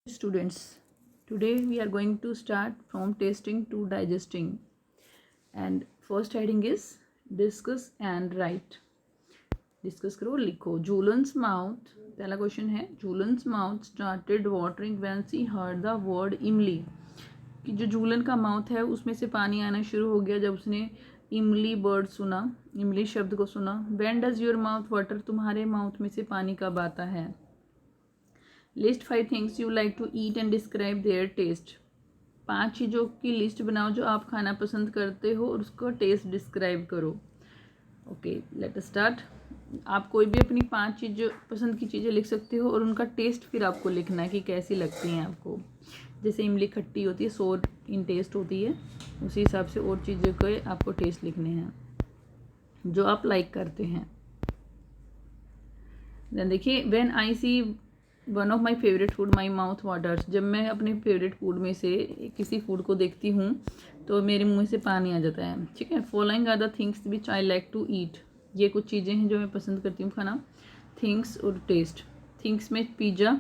Students, today we are going to start from tasting to digesting, and first heading is discuss and write. Discuss करो, लिखो. Julian's mouth, पहला question है, Julian's mouth started watering when she heard the word इमली. कि जो जूलन का mouth है उसमें से पानी आना शुरू हो गया जब उसने इमली वर्ड सुना, इमली शब्द को सुना. When does your mouth water, तुम्हारे माउथ में से पानी कब आता है. List 5 things you like to eat and describe their taste. 5 चीज़ों की लिस्ट बनाओ जो आप खाना पसंद करते हो और उसका टेस्ट डिस्क्राइब करो. Okay, let us start. आप कोई भी अपनी 5 चीज़ों पसंद की चीज़ें लिख सकते हो और उनका टेस्ट फिर आपको लिखना है कि कैसी लगती हैं आपको. जैसे इमली खट्टी होती है, सोर इन टेस्ट होती है, उसी हिसाब से और चीज़ों के आपको टेस्ट लिखने हैं जो आप लाइक करते हैं. देन देखिए, when I see one of my favourite food my mouth waters. जब मैं अपने फेवरेट फूड में से किसी फूड को देखती हूँ तो मेरे मुंह से पानी आ जाता है. ठीक है. Following are the things which I like to eat. ये कुछ चीज़ें हैं जो मैं पसंद करती हूँ खाना. थिंग्स और टेस्ट. थिंग्स में पिज़्ज़ा.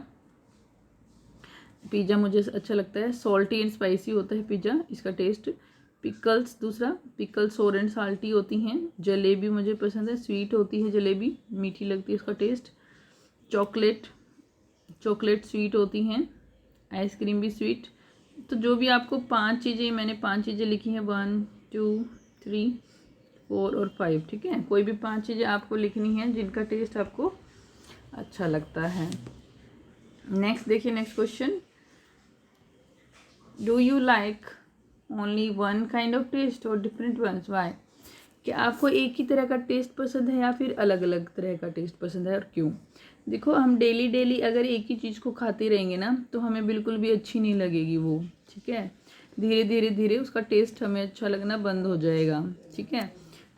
पिज़्ज़ा मुझे अच्छा लगता है. सॉल्टी एंड स्पाइसी होता है पिज़्ज़ा, इसका टेस्ट. पिकल्स, दूसरा पिकल सोर एंड साल्टी होती हैं. जलेबी मुझे पसंद है, स्वीट होती है जलेबी, मीठी लगती है उसका टेस्ट. चॉकलेट स्वीट होती हैं. आइसक्रीम भी स्वीट. तो जो भी आपको 5 चीज़ें, मैंने 5 चीज़ें लिखी हैं, 1 2 3 4 और 5. ठीक है. कोई भी 5 चीज़ें आपको लिखनी है जिनका टेस्ट आपको अच्छा लगता है. नेक्स्ट देखिए, next question. Do you like only one kind of taste और डिफरेंट वंस, वाई. कि आपको एक ही तरह का टेस्ट पसंद है या फिर अलग अलग तरह का टेस्ट पसंद है और क्यों. देखो, हम डेली अगर एक ही चीज़ को खाते रहेंगे ना तो हमें बिल्कुल भी अच्छी नहीं लगेगी वो. ठीक है. धीरे उसका टेस्ट हमें अच्छा लगना बंद हो जाएगा. ठीक है.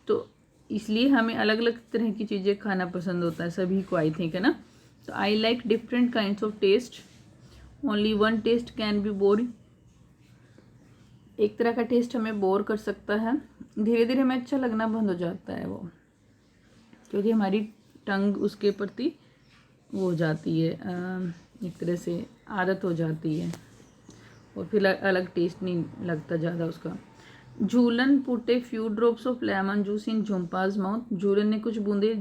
तो इसलिए हमें अलग अलग तरह की चीज़ें खाना पसंद होता है सभी को, आई थिंक, है ना. तो I like different kinds of taste. Only one taste can be boring. एक तरह का टेस्ट हमें बोर कर सकता है. धीरे हमें अच्छा लगना बंद हो जाता है वो, क्योंकि हमारी टंग उसके प्रति वो हो जाती है, एक तरह से आदत हो जाती है और फिर अलग टेस्ट नहीं लगता ज़्यादा उसका. Jhulan put a few drops of lemon juice in Jhumpa's mouth. Jhulan ने कुछ बूंदे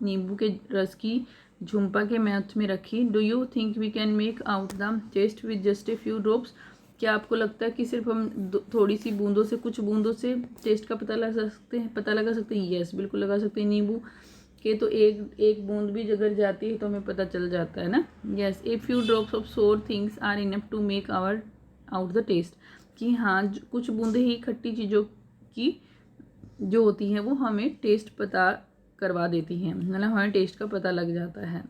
नींबू के रस की झुम्पा के माउथ में रखी. Do you think we can make out the taste with just a few drops. क्या आपको लगता है कि सिर्फ हम थोड़ी सी बूंदों से, कुछ बूंदों से टेस्ट का पता लगा सकते हैं. यस, बिल्कुल लगा सकते हैं. नींबू के तो एक बूंद भी अगर जाती है तो हमें पता चल जाता है ना. Yes, a few drops of sour things are enough to make out the taste. कि हाँ, कुछ बूंदें ही खट्टी चीज़ों की जो होती हैं वो हमें टेस्ट पता करवा देती हैं, मतलब हमें टेस्ट का पता लग जाता है.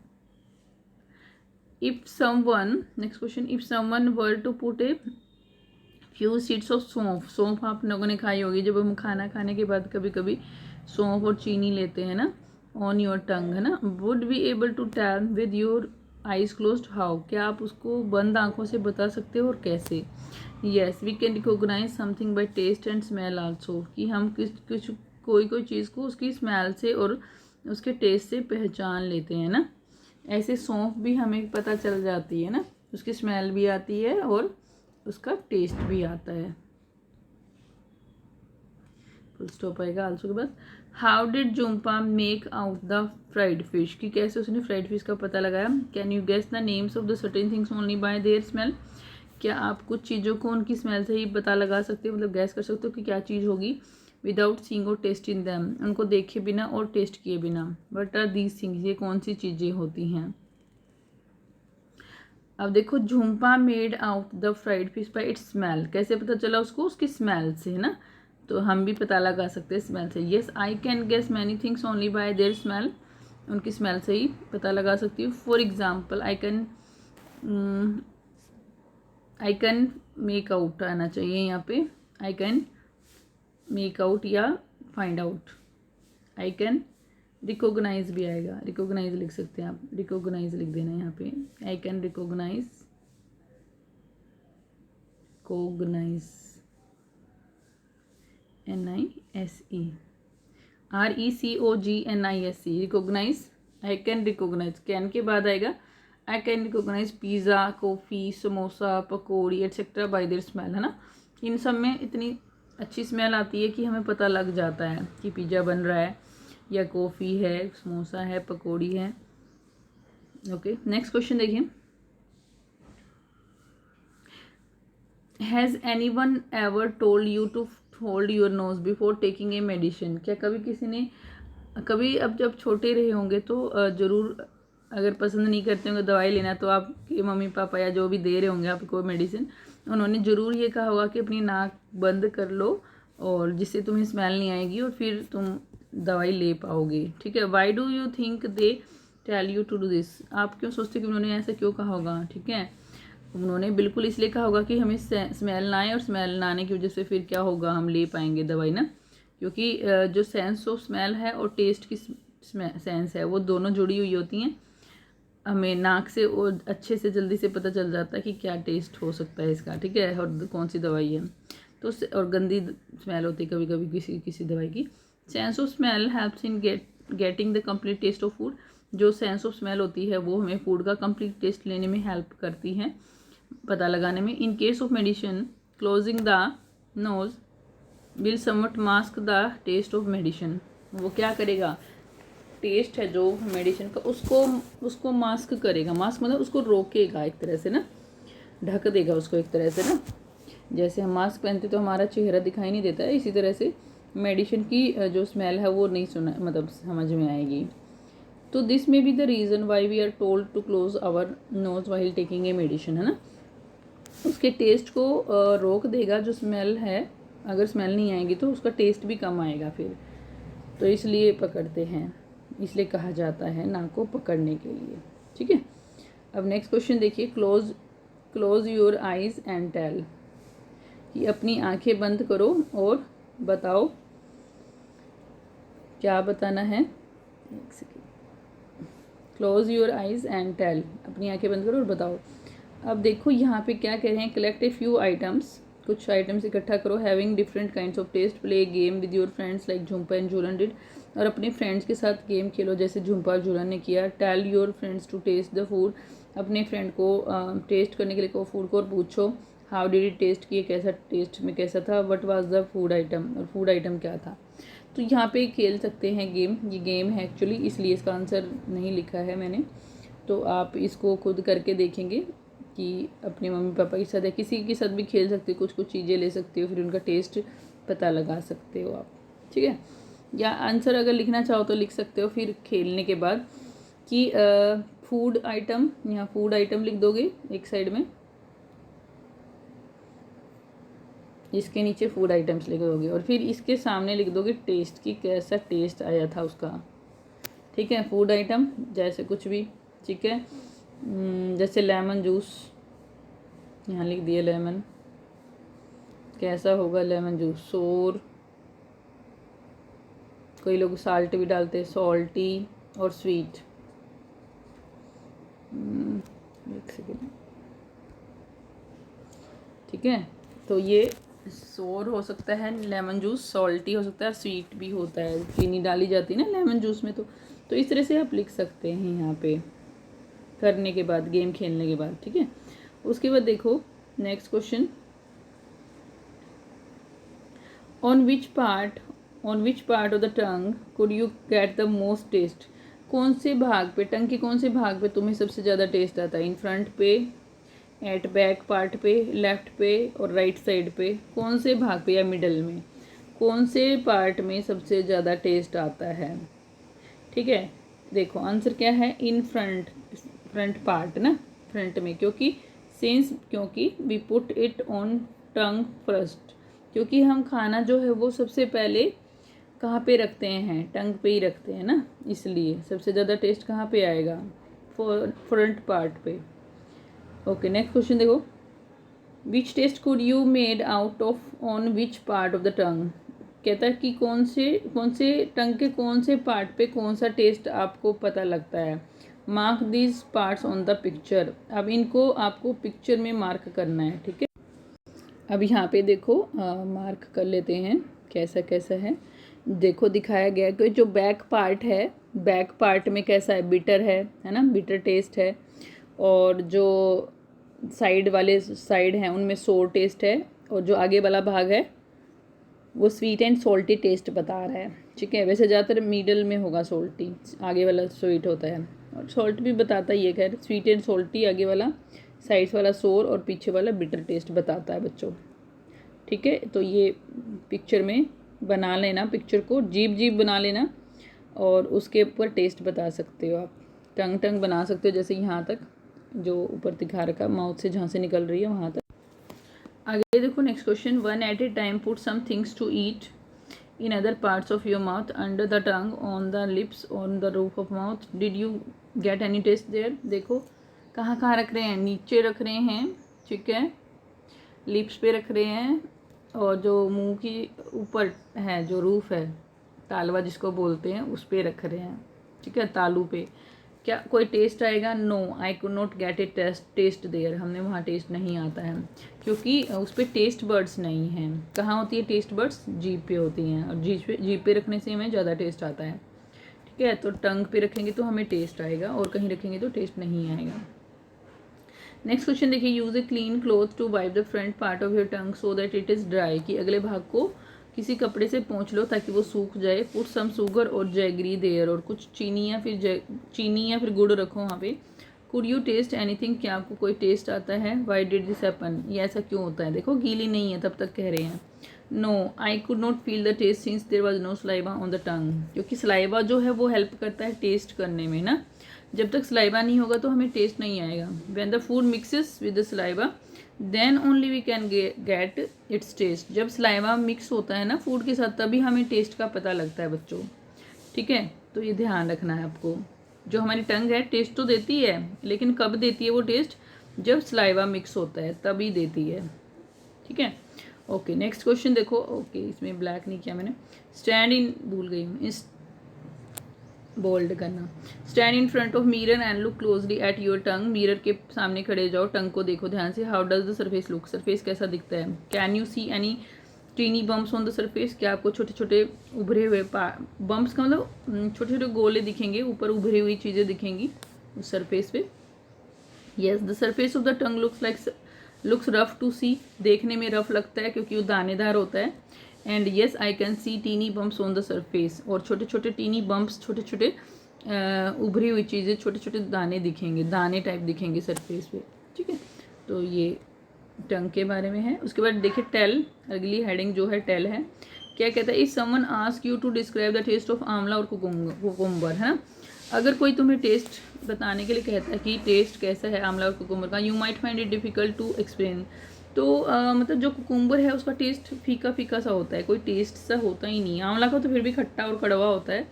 If someone, next question, if someone were to put a few seeds of saunf. सौंफ आप लोगों ने खाई होगी, जब हम खाना खाने के बाद कभी कभी सौंफ और चीनी लेते हैं ना, ऑन योर टंग, है ना. Would be able to tell with your eyes closed how. क्या आप उसको बंद आंखों से बता सकते हो और कैसे. Yes, we can recognize something by taste and smell also. कि हम कुछ कोई चीज़ को उसकी स्मेल से और उसके टेस्ट से पहचान लेते हैं ना. ऐसे सौंफ भी हमें पता चल जाती है ना, उसकी स्मेल भी आती है और उसका टेस्ट भी आता है. फुल स्टॉप आएगा आल्सो के बाद. How did Jhumpa make out the fried fish. कि कैसे उसने फ्राइड फिश का पता लगाया. Can you guess the names of the certain things only by their smell. क्या आप कुछ चीज़ों को उनकी स्मेल से ही पता लगा सकते हो, मतलब गैस कर सकते हो कि क्या चीज़ होगी. विदाउट सीइंग और टेस्टिंग दैम. उनको देखे बिना और टेस्ट किए बिना. What are these things. ये कौन सी चीज़ें होती हैं. अब देखो, Jhumpa made out the fried fish by its smell. कैसे पता चला उसको, उसकी स्मेल से, है ना. तो हम भी पता लगा सकते हैं स्मेल से. Yes, I can guess many things only by their smell. उनकी स्मेल से ही पता लगा सकती हूँ. For example, I can make out आना चाहिए यहाँ पे. आई कैन मेक आउट या find out. I can recognize भी आएगा, रिकोगनाइज लिख सकते हैं आप, रिकोगनाइज लिख देना यहाँ पे. I can recognise, cognise, NISE, RECOGNISE, recognise. I can recognise. Can के बाद आएगा I can recognise pizza, coffee, samosa, pakodi etcetera by their smell, है ना। इन सब में इतनी अच्छी स्मेल आती है कि हमें पता लग जाता है कि पिज़्ज़ा बन रहा है या कॉफ़ी है, समोसा है, पकौड़ी है। ओके, नेक्स्ट क्वेश्चन देखिए। Has anyone ever told you to hold your nose before taking a medicine? क्या कभी किसी ने, कभी अब जब छोटे रहे होंगे तो ज़रूर, अगर पसंद नहीं करते होंगे दवाई लेना, तो आपके मम्मी पापा या जो भी दे रहे होंगे आपको मेडिसिन, उन्होंने ज़रूर ये कहा होगा कि अपनी नाक बंद कर लो और जिससे तुम्हें स्मेल नहीं आएगी और फिर तुम दवाई ले पाओगे। ठीक है, why do you think they tell you to do this? आप क्यों सोचते कि उन्होंने ऐसा क्यों कहा होगा? ठीक है, उन्होंने बिल्कुल इसलिए कहा होगा कि हमें स्मेल ना आए, और स्मेल ना आने की वजह से फिर क्या होगा, हम ले पाएंगे दवाई ना। क्योंकि जो सेंस ऑफ स्मेल है और टेस्ट की सेंस है वो दोनों जुड़ी हुई होती हैं। हमें नाक से और अच्छे से जल्दी से पता चल जाता है कि क्या टेस्ट हो सकता है इसका, ठीक है, और कौन सी दवाई है। तो और गंदी स्मेल होती है कभी कभी किसी किसी दवाई की। Sense of smell helps in getting the complete taste of food. जो सेंस ऑफ स्मेल होती है वो हमें फूड का कंप्लीट टेस्ट लेने में हेल्प करती है, पता लगाने में। In case of medicine, closing the nose will somewhat mask the taste of medicine. वो क्या करेगा, टेस्ट है जो मेडिसिन का उसको मास्क करेगा। मास्क मतलब उसको रोकेगा एक तरह से ना, ढक देगा उसको एक तरह से ना। जैसे हम मास्क पहनते तो हमारा चेहरा दिखाई नहीं देता है, इसी तरह से मेडिसिन की जो स्मेल है वो नहीं सुना, मतलब समझ में आएगी। तो this may be the reason why we are told to close our nose while taking a medicine, है ना। उसके टेस्ट को रोक देगा जो स्मेल है। अगर स्मेल नहीं आएगी तो उसका टेस्ट भी कम आएगा फिर, तो इसलिए पकड़ते हैं, इसलिए कहा जाता है नाक को पकड़ने के लिए। ठीक है, अब नेक्स्ट क्वेश्चन देखिए। Close your eyes and tell, कि अपनी आंखें बंद करो और बताओ, क्या बताना है। एक second, close your eyes and tell, अपनी आंखें बंद करो और बताओ। अब देखो यहाँ पे क्या कह रहे हैं, कलेक्ट ए फ्यू आइटम्स, कुछ आइटम्स इकट्ठा करो, having different kinds of taste, play a game with your friends like Jhumpa and Jhulan did, और अपने फ्रेंड्स के साथ गेम खेलो जैसे झुम्पा और झूलन ने किया। Tell your friends to taste the food, अपने फ्रेंड को टेस्ट करने के लिए कहो फूड को, और पूछो हाउ डिड इट टेस्ट, किए कैसा टेस्ट में कैसा था। What was the food item, और फूड आइटम क्या था। तो यहाँ पे खेल सकते हैं गेम, ये गेम है एक्चुअली, इसलिए इसका आंसर नहीं लिखा है मैंने। तो आप इसको खुद करके देखेंगे कि अपने मम्मी पापा के साथ या किसी के साथ भी खेल सकते हो, कुछ कुछ चीज़ें ले सकते हो, फिर उनका टेस्ट पता लगा सकते हो आप। ठीक है, या आंसर अगर लिखना चाहो तो लिख सकते हो फिर खेलने के बाद, कि फूड आइटम, यहाँ फूड आइटम लिख दोगे एक साइड में, इसके नीचे फूड आइटम्स लिख दोगे, और फिर इसके सामने लिख दोगे टेस्ट, की कैसा टेस्ट आया था उसका। ठीक है, फूड आइटम जैसे कुछ भी, ठीक है, जैसे लेमन जूस, यहाँ लिख दिया लेमन, कैसा होगा लेमन जूस, सोर, कोई लोग साल्ट भी डालते हैं, सॉल्टी और स्वीट। एक सेकेंड, ठीक है, तो ये सोर हो सकता है, लेमन जूस सॉल्टी हो सकता है, स्वीट भी होता है, चीनी डाली जाती है ना लेमन जूस में। तो इस तरह से आप लिख सकते हैं यहाँ पे करने के बाद, गेम खेलने के बाद। ठीक है, उसके बाद देखो next question, on which part of the tongue could you get the most taste? कौन से भाग पे, टंग के कौन से भाग पे तुम्हें सबसे ज़्यादा टेस्ट आता है? इन फ्रंट पे, एट बैक पार्ट पे, लेफ्ट पे और राइट साइड पे, कौन से भाग पे या मिडल में, कौन से पार्ट में सबसे ज़्यादा टेस्ट आता है? ठीक है, देखो आंसर क्या है, इन फ्रंट पार्ट ना, फ्रंट में, क्योंकि we put it on tongue first, क्योंकि हम खाना जो है वो सबसे पहले कहाँ पे रखते हैं, टंग पे ही रखते हैं ना, इसलिए सबसे ज़्यादा टेस्ट कहाँ पे आएगा, फ्रंट पार्ट पे। ओके, नेक्स्ट क्वेश्चन देखो, which taste could you made out of on which part of the tongue? कहता है कि कौन से टंग के कौन से पार्ट पे कौन सा टेस्ट आपको पता लगता है। Mark these parts on the picture, अब इनको आपको पिक्चर में मार्क करना है। ठीक है, अब यहाँ पे देखो मार्क कर लेते हैं कैसा कैसा है। देखो दिखाया गया कि जो बैक पार्ट है, बैक पार्ट में कैसा है, बिटर है ना, बिटर टेस्ट है। और जो साइड हैं उनमें सोर टेस्ट है, और जो आगे वाला भाग है वो स्वीट एंड सॉल्टी टेस्ट बता रहा है। ठीक है, वैसे ज़्यादातर मिडल में होगा सॉल्टी, आगे वाला स्वीट होता है, और सॉल्ट भी बताता ही है। खैर स्वीट एंड सॉल्टी आगे वाला, साइड्स वाला सोर और पीछे वाला बिटर टेस्ट बताता है बच्चों। ठीक है, तो ये पिक्चर में बना लेना, पिक्चर को जीप बना लेना, और उसके ऊपर टेस्ट बता सकते हो आप। टंग बना सकते हो, जैसे यहाँ तक जो ऊपर दिखा रखा, माउथ से जहाँ से निकल रही है वहाँ तक। आगे देखो next question, one at a time put some things to eat in other parts of your mouth, under the tongue, on the lips, on the roof of mouth, did you get any taste there. देखो कहाँ कहाँ रख रहे हैं, नीचे रख रहे हैं, ठीक है, लिप्स पे रख रहे हैं, और जो मुंह की ऊपर है जो रूफ है, तालवा जिसको बोलते हैं, उस पे रख रहे हैं। ठीक है, तालू पे। क्या कोई टेस्ट आएगा? No, I could not get a taste there, हमने वहाँ टेस्ट नहीं आता है, क्योंकि उस पर टेस्ट बर्ड्स नहीं हैं। कहाँ होती है टेस्ट बर्ड्स? जीभ पे होती हैं, और जीभ पे रखने से हमें ज़्यादा टेस्ट आता है। ठीक है, तो टंग पे रखेंगे तो हमें टेस्ट आएगा, और कहीं रखेंगे तो टेस्ट नहीं आएगा। नेक्स्ट क्वेश्चन देखिए, use a clean cloth to wipe the front part of your tongue so that it is dry, कि अगले भाग को किसी कपड़े से पोंछ लो ताकि वो सूख जाए। पुट सम शुगर और जैगरी देयर, और कुछ चीनी या फिर गुड़ रखो वहाँ पे। कुड यू टेस्ट एनीथिंग, क्या आपको कोई टेस्ट आता है? वाई डिड दिस हैपन, ये ऐसा क्यों होता है? देखो गीली नहीं है तब तक कह रहे हैं। No, I could not feel the taste since there was no saliva on the tongue, क्योंकि सलाइवा जो है वो हेल्प करता है टेस्ट करने में ना। जब तक सलाइवा नहीं होगा तो हमें टेस्ट नहीं आएगा। When the food mixes with the saliva then only we can get its taste, जब सलाइवा मिक्स होता है ना फूड के साथ, तभी हमें टेस्ट का पता लगता है बच्चों। ठीक है, तो ये ध्यान रखना है आपको। जो हमारी टंग है टेस्ट तो देती है, लेकिन कब देती है वो टेस्ट? जब सलाइवा मिक्स होता है तभी देती है। ठीक है, ओके नेक्स्ट क्वेश्चन देखो। ओके, इसमें ब्लैक नहीं किया मैंने, स्टैंड इन, भूल गई हूँ, इस बोल्ड करना। Stand in front of mirror and look closely at your tongue, mirror के सामने खड़े जाओ, टंग को देखो ध्यान से। How does the surface look, surface कैसा दिखता है? Can you see any tiny bumps on the surface, क्या आपको छोटे छोटे उभरे हुए बम्प्स का मतलब छोटे छोटे गोले दिखेंगे, ऊपर उभरी हुई चीज़ें दिखेंगी उस सरफेस पे। Yes, the surface of the tongue looks rough to see, देखने में रफ लगता है क्योंकि वो दानेदार होता है। And yes I can see tiny bumps on the surface, और छोटे छोटे टीनी बम्प्स, छोटे छोटे उभरी हुई चीज़ें, छोटे छोटे दाने दिखेंगे, दाने टाइप दिखेंगे सरफेस पे। ठीक है, तो ये टंग के बारे में है। उसके बाद देखिए टेल, अगली हेडिंग जो है टेल है। क्या कहता है? If someone ask you to describe the taste of amla और कुकुम्बर, है ना, अगर कोई तुम्हें टेस्ट बताने के लिए कहता है कि टेस्ट कैसा है आंवला और कुकुम्बर का, you might find it difficult to explain, तो मतलब जो कुकुम्बर है उसका टेस्ट फीका फीका सा होता है, कोई टेस्ट सा होता ही नहीं है। आंवला का तो फिर भी खट्टा और कड़वा होता है,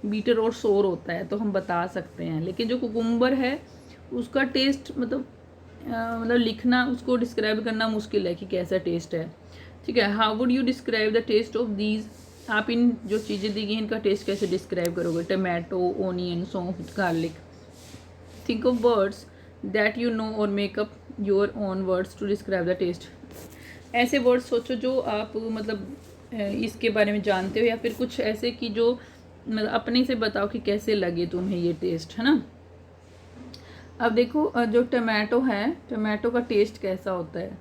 बीटर और सोर होता है, तो हम बता सकते हैं। लेकिन जो कुकुम्बर है उसका टेस्ट मतलब लिखना, उसको डिस्क्राइब करना मुश्किल है कि कैसा टेस्ट है। ठीक है, how would you describe the taste of these, आप इन जो चीज़ें दी गई इनका टेस्ट कैसे डिस्क्राइब करोगे? टमाटो, ओनियन, सौंफ, garlic. Think of words that you know or make up your own words to describe the taste. ऐसे वर्ड्स सोचो जो आप मतलब इसके बारे में जानते हो, या फिर कुछ ऐसे कि जो मतलब अपने से बताओ कि कैसे लगे तुम्हें ये टेस्ट, है ना। अब देखो जो टमाटो है, टमाटो का टेस्ट कैसा होता है,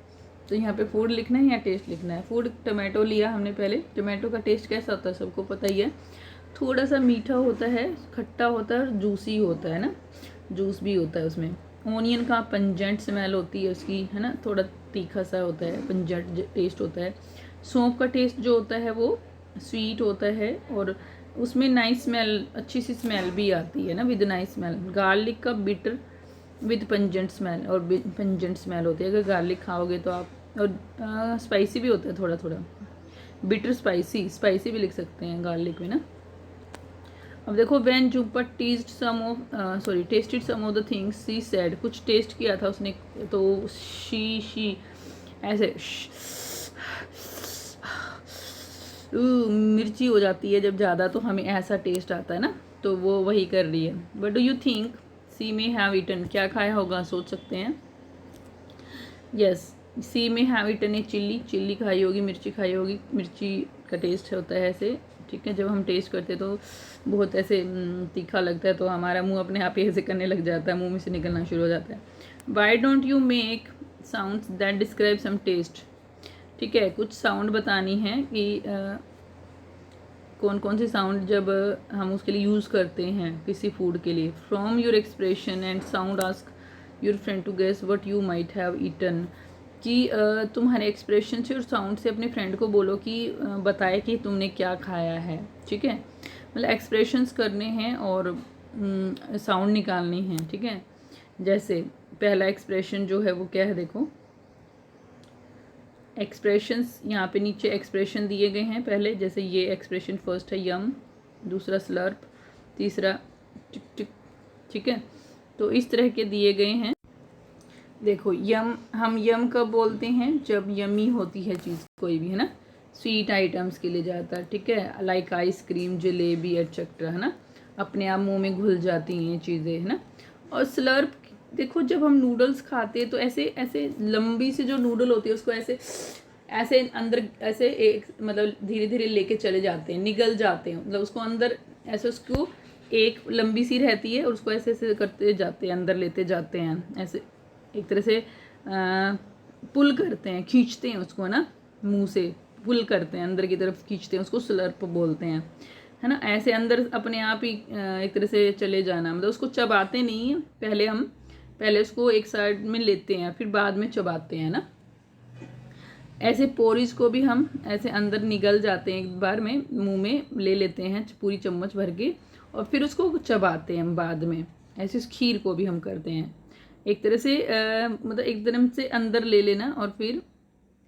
तो यहाँ पे फूड लिखना है या टेस्ट लिखना है? फूड, टमाटो लिया हमने पहले। टमाटो का टेस्ट कैसा होता है सबको पता ही है, थोड़ा सा मीठा होता है, खट्टा होता है और जूसी होता है ना, जूस भी होता है उसमें। ओनियन का पंजेंट स्मेल होती है उसकी, है ना, थोड़ा तीखा सा होता है, पंजेंट टेस्ट होता है। सौंफ का टेस्ट जो होता है वो स्वीट होता है, और उसमें नाइस स्मेल, अच्छी सी स्मेल भी आती है ना, विद नाइस स्मेल। गार्लिक का बिटर विद पंजेंट स्मेल, और पंजेंट स्मेल होती है अगर गार्लिक खाओगे तो आप। और स्पाइसी भी होता है थोड़ा थोड़ा, बिटर स्पाइसी, स्पाइसी भी लिख सकते हैं गार्लिक में ना। अब देखो, व्हेन जूपर tasted some of the things she said, कुछ टेस्ट किया था उसने, तो शी ऐसे मिर्ची हो जाती है जब ज़्यादा, तो हमें ऐसा टेस्ट आता है ना, तो वो वही कर रही है। But do you think C may have eaten, क्या खाया होगा, सोच सकते हैं। Yes, see may have eaten a chilli, chilli खाई होगी, मिर्ची खाई होगी, मिर्ची का टेस्ट होता है ऐसे ठीक है। जब हम टेस्ट करते तो बहुत ऐसे तीखा लगता है, तो हमारा मुंह अपने आप ही ऐसे करने लग जाता है, मुंह में से निकलना शुरू हो जाता है। Why don't you make sounds that describe some taste. ठीक है, कुछ साउंड बतानी है कि कौन कौन से साउंड जब हम उसके लिए यूज़ करते हैं किसी फूड के लिए। From your expression and sound ask your friend to guess what you might have eaten. कि तुम्हारे एक्सप्रेशन से और साउंड से अपने फ्रेंड को बोलो कि बताए कि तुमने क्या खाया है। ठीक है, मतलब एक्सप्रेशंस करने हैं और साउंड निकालनी है। ठीक है, जैसे पहला एक्सप्रेशन जो है वो क्या है, देखो एक्सप्रेशंस यहाँ पे नीचे एक्सप्रेशन दिए गए हैं पहले। जैसे ये एक्सप्रेशन फर्स्ट है यम, दूसरा स्लर्प, तीसरा टिक टिक। ठीक है, तो इस तरह के दिए गए हैं। देखो यम, हम यम कब बोलते हैं, जब यमी होती है चीज़ कोई भी, है ना। स्वीट आइटम्स के लिए जाता है, ठीक है, लाइक आइसक्रीम, जलेबी एटसेट्रा, है ना, अपने आप मुंह में घुल जाती हैं ये चीज़ें, है ना। और स्लर्प, देखो जब हम नूडल्स खाते हैं तो ऐसे ऐसे लंबी सी जो नूडल होती है उसको ऐसे ऐसे अंदर ऐसे एक मतलब धीरे धीरे लेके चले जाते हैं, निगल जाते हैं, मतलब उसको अंदर ऐसे उसको एक लंबी सी रहती है और उसको ऐसे ऐसे करते जाते हैं, अंदर लेते जाते हैं, ऐसे एक तरह से पुल करते हैं, खींचते हैं उसको, है ना, मुंह से पुल करते हैं, अंदर की तरफ खींचते हैं, उसको स्लर्प बोलते हैं, है ना। ऐसे अंदर अपने आप ही एक तरह से चले जाना, मतलब उसको चबाते नहीं है, पहले उसको एक साइड में लेते हैं फिर बाद में चबाते हैं ना। ऐसे पोरीज को भी हम ऐसे अंदर निगल जाते हैं, एक बार में मुंह में ले लेते हैं पूरी चम्मच भर के और फिर उसको चबाते हैं बाद में। ऐसे इस खीर को भी हम करते हैं एक तरह से मतलब एकदम से अंदर ले लेना और फिर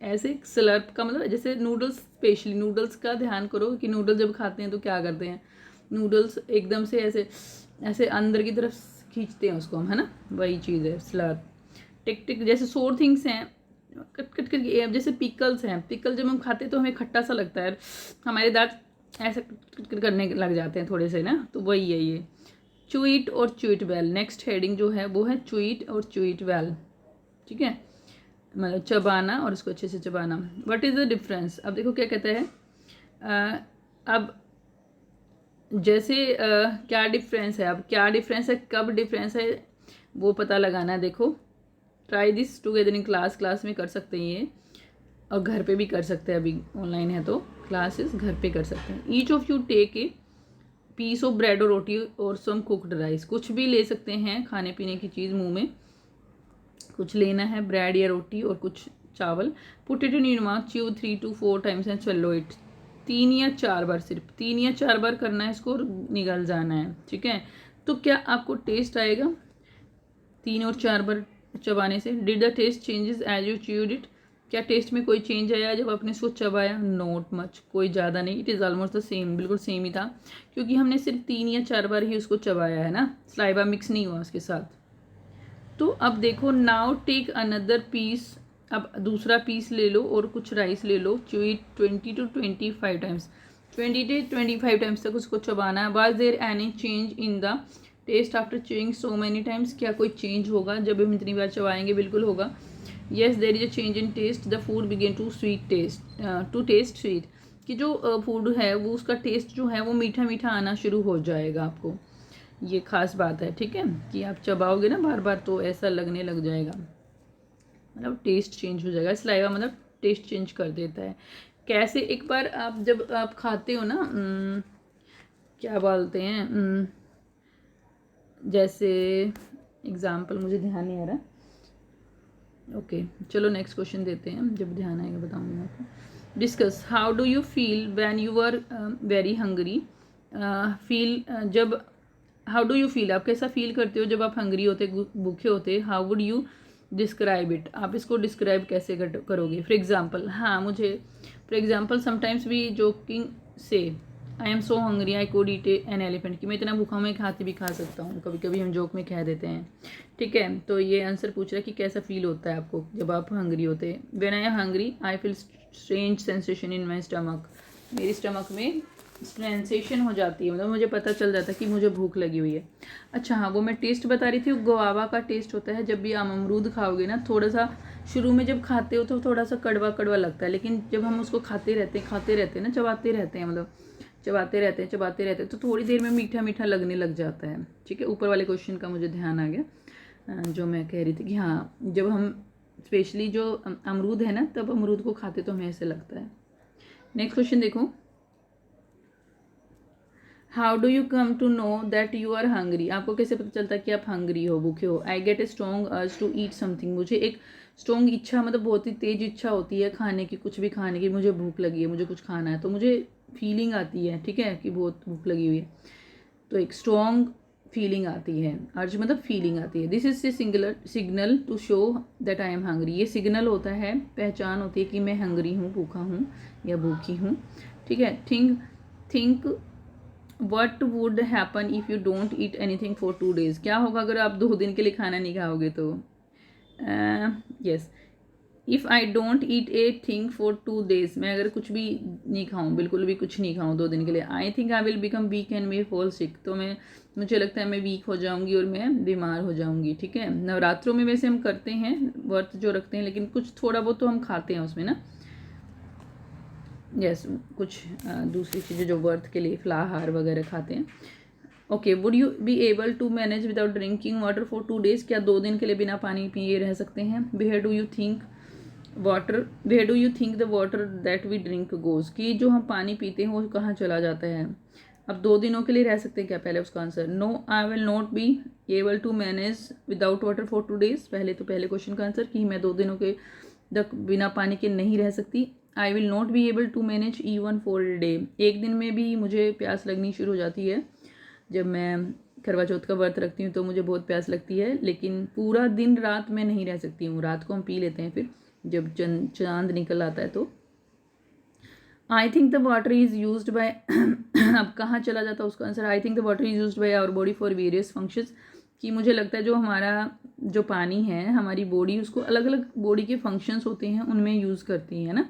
ऐसे स्लर्प का मतलब जैसे नूडल्स, स्पेशली नूडल्स का ध्यान करो कि नूडल्स जब खाते हैं तो क्या करते हैं, नूडल्स एकदम से ऐसे ऐसे अंदर की तरफ खींचते हैं उसको हम, है ना, वही चीज़ है स्लर्प। टिक टिक जैसे सोर थिंग्स हैं, कट कट करके, जैसे पिकल्स हैं, पिकल जब हम खाते हैं तो हमें खट्टा सा लगता है, हमारे दांत ऐसे कट करने लग जाते हैं थोड़े से ना, तो वही है ये चुईट और चुईट वेल। नेक्स्ट हेडिंग जो है वो है चुईट और चुईट वेल। ठीक है, मतलब चबाना और इसको अच्छे से चबाना। व्हाट इज़ द डिफरेंस, अब देखो क्या कहता है, अब जैसे क्या डिफरेंस है, अब क्या डिफरेंस है, कब डिफरेंस है वो पता लगाना है। देखो try this together in class में कर सकते हैं ये, और घर पे भी कर सकते हैं, अभी ऑनलाइन है तो क्लासेस घर पे कर सकते हैं। Each of you take a piece of bread और रोटी और सम कुकड राइस। कुछ भी ले सकते हैं खाने पीने की चीज़, मुंह में कुछ लेना है, ब्रेड या रोटी और कुछ चावल। Put it in your mouth, chew 3 to 4 times and swallow it. 3 या 4 बार, सिर्फ 3 या 4 बार करना है इसको और निगल जाना है। ठीक है, तो क्या आपको टेस्ट आएगा 3 और 4 बार चबाने से? Did the taste changes as you chewed it? क्या टेस्ट में कोई चेंज आया जब आपने इसको चबाया? नॉट मच, कोई ज़्यादा नहीं, it is almost the same, बिल्कुल सेम ही था, क्योंकि हमने सिर्फ 3 या 4 बार ही उसको चबाया है ना, सलाइवा मिक्स नहीं हुआ उसके साथ। तो अब देखो, नाउ टेक अनदर पीस, अब दूसरा पीस ले लो और कुछ राइस ले लो, chew 20 to 25 times, 20 to 25 times तक उसको चबाना है। Was there any change in the taste after chewing so many times? क्या कोई चेंज होगा जब हम इतनी बार चबाएंगे? बिल्कुल होगा। Yes there is a change in taste, the food began to taste sweet, कि जो फूड है वो उसका टेस्ट जो है वो मीठा मीठा आना शुरू हो जाएगा आपको, ये खास बात है। ठीक है, कि आप चबाओगे ना बार बार तो ऐसा लगने लग जाएगा, मतलब टेस्ट चेंज हो जाएगा। सलाइवा मतलब टेस्ट चेंज कर देता है। कैसे? एक बार आप जब आप खाते हो ना, क्या बोलते हैं, जैसे एग्जाम्पल मुझे ध्यान नहीं आ रहा, ओके चलो नेक्स्ट क्वेश्चन देते हैं, जब ध्यान आएगा बताऊंगी मैं आपको। Discuss how do you feel when you are very hungry. जब हाउ डू यू फील, आप कैसा फील करते हो जब आप हंग्री होते, भूखे होते? How would you describe it, आप इसको डिस्क्राइब कैसे करोगे? फॉर एग्जाम्पल, हाँ मुझे for example sometimes we joking से I am so hungry I could eat an elephant, कि मैं इतना भूखा हूँ मैं हाथी भी खा सकता हूँ, कभी कभी हम जोक में कह देते हैं। ठीक है, तो ये आंसर पूछ रहा है कि कैसा फील होता है आपको जब आप हंग्री होते हैं। When I am hungry I feel strange sensation in my stomach, मेरी स्टमक में सेंसेशन हो जाती है, मतलब मुझे पता चल जाता है कि मुझे भूख लगी हुई है। अच्छा हाँ, वो मैं टेस्ट बता रही थी, गुआवा का टेस्ट होता है, जब भी आप अमरूद खाओगे ना, थोड़ा सा शुरू में जब खाते हो तो थोड़ा सा कड़वा कड़वा लगता है, लेकिन जब हम उसको खाते रहते हैं ना, चबाते रहते हैं, मतलब चबाते रहते हैं तो थोड़ी देर में मीठा मीठा लगने लग जाता है। ठीक है, ऊपर वाले क्वेश्चन का मुझे ध्यान आ गया जो मैं कह रही थी कि हाँ, जब हम स्पेशली जो अमरूद है ना, तब अमरूद को खाते तो हमें ऐसे लगता है। नेक्स्ट क्वेश्चन देखो, how do you come to know that you are hungry? आपको कैसे पता चलता है कि आप हंग्री हो, भूखे हो? I get a strong urge to eat something. मुझे एक स्ट्रॉन्ग इच्छा, मतलब बहुत ही तेज इच्छा होती है खाने की, कुछ भी खाने की। मुझे भूख लगी है, मुझे कुछ खाना है, तो मुझे फीलिंग आती है, ठीक है, कि बहुत भूख लगी हुई है, तो एक स्ट्रॉन्ग फीलिंग आती है। अर्ज मतलब फीलिंग आती है। This is a signal to show that I am hungry. ये सिग्नल होता है, पहचान होती है कि मैं हंग्री हूँ, भूखा हूँ या भूखी हूँ। ठीक है, think what would happen if you don't eat anything for 2 days? क्या होगा अगर आप 2 दिन के लिए खाना नहीं खाओगे? तो yes, if I don't eat a thing for 2 days, मैं अगर कुछ भी नहीं खाऊं, बिल्कुल भी कुछ नहीं खाऊं 2 दिन के लिए, I think I will become weak and may fall sick. तो मुझे लगता है मैं वीक हो जाऊंगी और मैं बीमार हो जाऊंगी। ठीक है, नवरात्रों में वैसे हम करते हैं व्रत जो रखते हैं, लेकिन कुछ थोड़ा बहुत तो हम खाते हैं उसमें ना। यस, कुछ दूसरी चीज़ें जो व्रत के लिए फलाहार वगैरह खाते हैं। Okay, would you be able to manage without drinking water for 2 days? क्या 2 दिन के लिए बिना पानी पिए रह सकते हैं? Where do you think the water that we drink goes? कि जो हम पानी पीते हैं वो कहाँ चला जाता है? अब 2 दिनों के लिए रह सकते हैं क्या? पहले उसका answer, no I will not be able to manage without water for 2 days। पहले क्वेश्चन का आंसर कि मैं 2 दिनों के तक बिना पानी के नहीं रह सकती। I will not be able to manage even for a day. एक दिन में भी मुझे प्यास लगनी शुरू हो जाती है। जब मैं करवा चौथ का व्रत रखती हूँ तो मुझे बहुत प्यास लगती है, लेकिन पूरा दिन रात में नहीं रह सकती हूँ। रात को हम पी लेते हैं फिर जब चांद निकल आता है तो। I think the water is use by अब कहाँ चला जाता है उसका आंसर? I think the water is use by our body for various functions. कि मुझे लगता है जो हमारा जो पानी है, हमारी बॉडी उसको अलग अलग बॉडी के फंक्शंस होते हैं उनमें यूज़ करती है ना।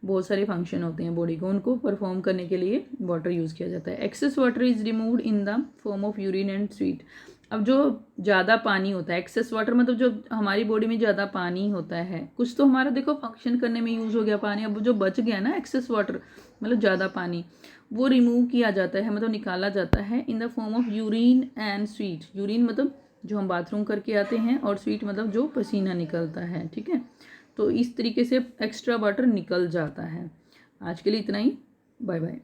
बहुत सारे फंक्शन होते हैं बॉडी को, उनको परफॉर्म करने के लिए वाटर यूज़ किया जाता है। Excess water is removed in the form of urine and sweet. अब जो ज़्यादा पानी होता है, एक्सेस वाटर मतलब जो हमारी बॉडी में ज़्यादा पानी होता है, कुछ तो हमारा देखो फंक्शन करने में यूज़ हो गया पानी, अब जो बच गया ना एक्सेस वाटर मतलब ज़्यादा पानी, वो रिमूव किया जाता है, मतलब निकाला जाता है in the form of urine and sweet. Urine मतलब जो हम बाथरूम करके आते हैं, और स्वीट मतलब जो पसीना निकलता है। ठीक है, तो इस तरीके से एक्स्ट्रा वाटर निकल जाता है। आज के लिए इतना ही, बाय बाय।